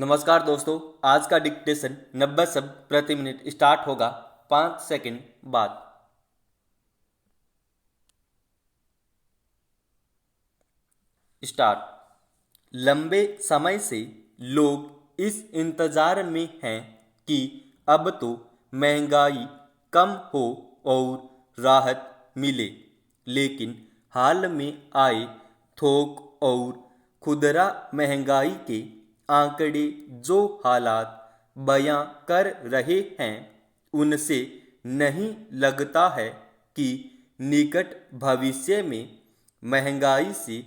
नमस्कार दोस्तों, आज का डिक्टेशन 90 शब्द प्रति मिनट स्टार्ट होगा 5 सेकंड बाद। स्टार्ट। लंबे समय से लोग इस इंतजार में हैं कि अब तो महंगाई कम हो और राहत मिले, लेकिन हाल में आए थोक और खुदरा महंगाई के आंकड़े जो हालात बयां कर रहे हैं, उनसे नहीं लगता है कि निकट भविष्य में महंगाई से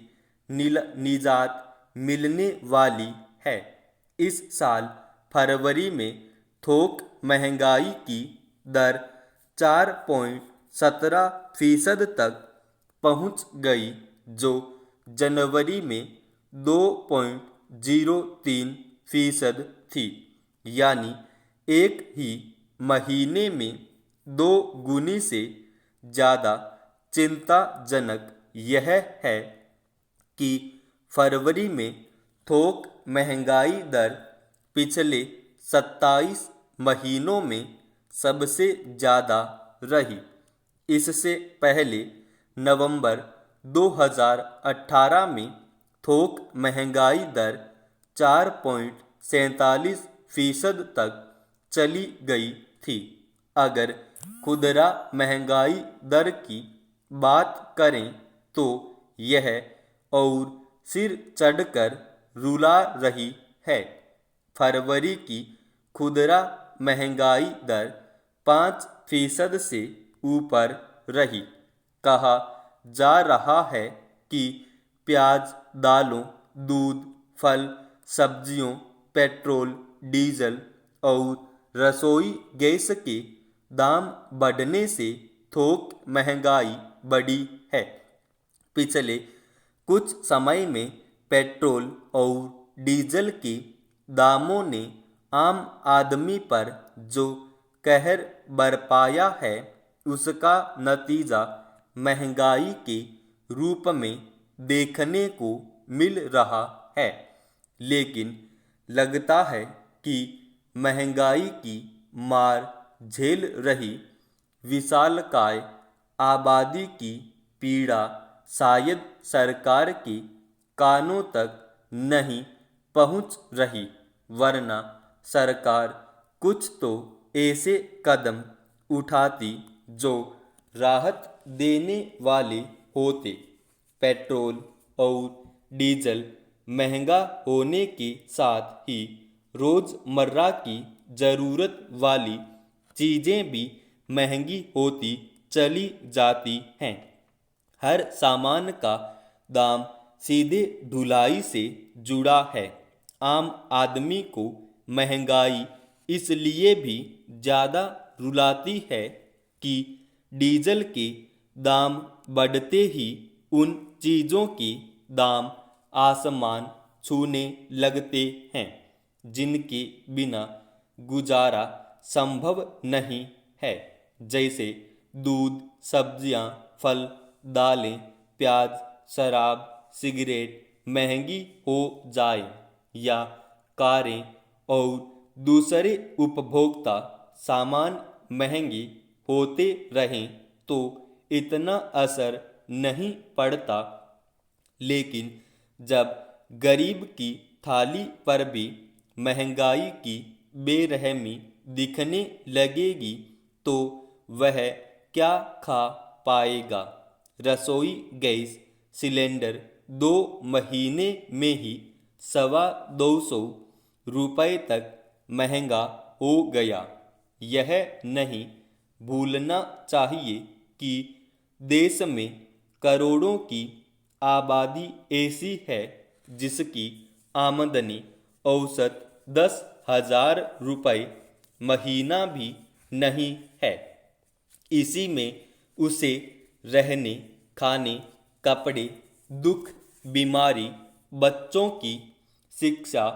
निजात मिलने वाली है। इस साल फरवरी में थोक महंगाई की दर 4.17% तक पहुंच गई, जो जनवरी में 2.03% थी। यानी एक ही महीने में 2 गुनी से ज़्यादा। चिंताजनक यह है कि फरवरी में थोक महंगाई दर पिछले 27 महीनों में सबसे ज़्यादा रही। इससे पहले नवंबर 2018 में थोक महंगाई दर 4.47% तक चली गई थी। अगर खुदरा महंगाई दर की बात करें तो यह और सिर चढ़कर रुला रही है। फरवरी की खुदरा महंगाई दर 5% से ऊपर रही। कहा जा रहा है कि प्याज, दालों, दूध, फल, सब्जियों, पेट्रोल, डीजल और रसोई गैस के दाम बढ़ने से थोक महंगाई बढ़ी है। पिछले कुछ समय में पेट्रोल और डीजल के दामों ने आम आदमी पर जो कहर बरपाया है, उसका नतीजा महंगाई के रूप में देखने को मिल रहा है। लेकिन लगता है कि महंगाई की मार झेल रही विशालकाय आबादी की पीड़ा शायद सरकार के कानों तक नहीं पहुंच रही, वरना सरकार कुछ तो ऐसे कदम उठाती जो राहत देने वाले होते। पेट्रोल और डीजल महंगा होने के साथ ही रोज़मर्रा की ज़रूरत वाली चीज़ें भी महंगी होती चली जाती हैं। हर सामान का दाम सीधे ढुलाई से जुड़ा है। आम आदमी को महंगाई इसलिए भी ज़्यादा रुलाती है कि डीजल के दाम बढ़ते ही उन चीज़ों के दाम आसमान छूने लगते हैं जिनके बिना गुजारा संभव नहीं है, जैसे दूध, सब्जियां, फल, दालें, प्याज, शराब, सिगरेट महंगी हो जाए या कारें और दूसरे उपभोक्ता सामान महंगे होते रहें तो इतना असर नहीं पड़ता। लेकिन जब गरीब की थाली पर भी महंगाई की बेरहमी दिखने लगेगी तो वह क्या खा पाएगा। रसोई गैस सिलेंडर 2 महीने में ही 250 तक महंगा हो गया। यह नहीं भूलना चाहिए कि देश में करोड़ों की आबादी ऐसी है जिसकी आमदनी औसत 10,000 रुपये महीना भी नहीं है। इसी में उसे रहने, खाने, कपड़े, दुख, बीमारी, बच्चों की शिक्षा,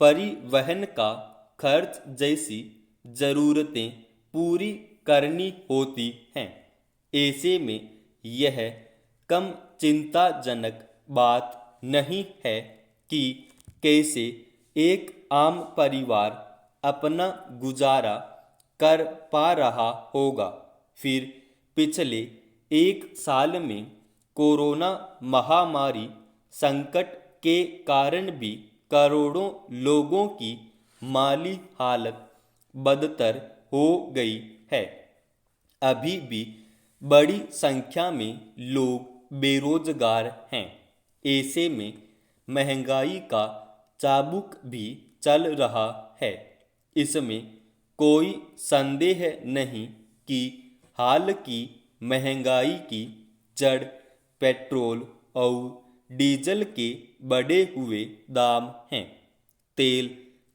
परिवहन का खर्च जैसी ज़रूरतें पूरी करनी होती हैं। ऐसे में यह कम चिंताजनक बात नहीं है कि कैसे एक आम परिवार अपना गुजारा कर पा रहा होगा। फिर पिछले एक साल में कोरोना महामारी संकट के कारण भी करोड़ों लोगों की माली हालत बदतर हो गई है। अभी भी बड़ी संख्या में लोग बेरोजगार हैं। ऐसे में महंगाई का चाबुक भी चल रहा है। इसमें कोई संदेह नहीं कि हाल की महंगाई की जड़ पेट्रोल और डीजल के बढ़े हुए दाम हैं। तेल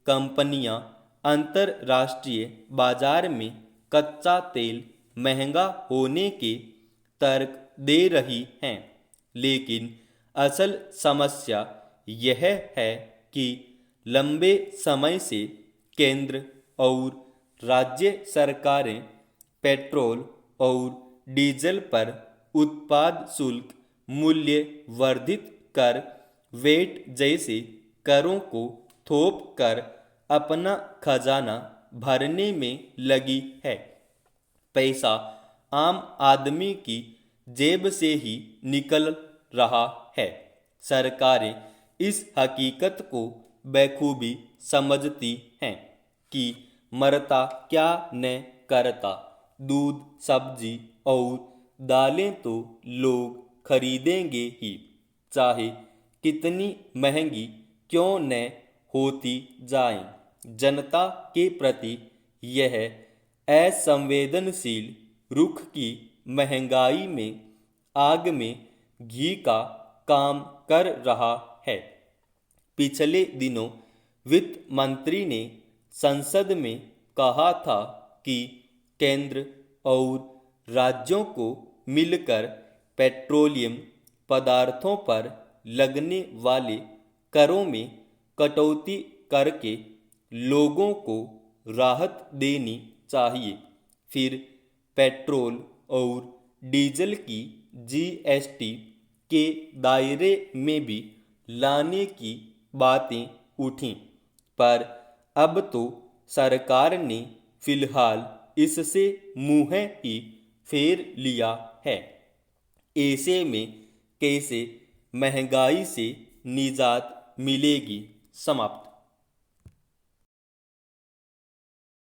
कंपनियां अंतर्राष्ट्रीय बाजार में कच्चा तेल महंगा होने के तर्क दे रही हैं, लेकिन असल समस्या यह है कि लंबे समय से केंद्र और राज्य सरकारें पेट्रोल और डीजल पर उत्पाद शुल्क मूल्य वर्धित कर वेट जैसे करों को थोप कर अपना खजाना भरने में लगी है। पैसा आम आदमी की जेब से ही निकल रहा है। सरकारें इस हकीकत को बखूबी समझती हैं कि मरता क्या न करता, दूध सब्जी और दालें तो लोग खरीदेंगे ही, चाहे कितनी महंगी क्यों न होती जाएं। जनता के प्रति यह असंवेदनशील रुख की महंगाई में आग में घी का काम कर रहा है। पिछले दिनों वित्त मंत्री ने संसद में कहा था कि केंद्र और राज्यों को मिलकर पेट्रोलियम पदार्थों पर लगने वाले करों में कटौती करके लोगों को राहत देनी चाहिए। फिर पेट्रोल और डीजल की जीएसटी के दायरे में भी लाने की बातें उठीं, पर अब तो सरकार ने फिलहाल इससे मुंह ही फेर लिया है। ऐसे में कैसे महंगाई से निजात मिलेगी? समाप्त।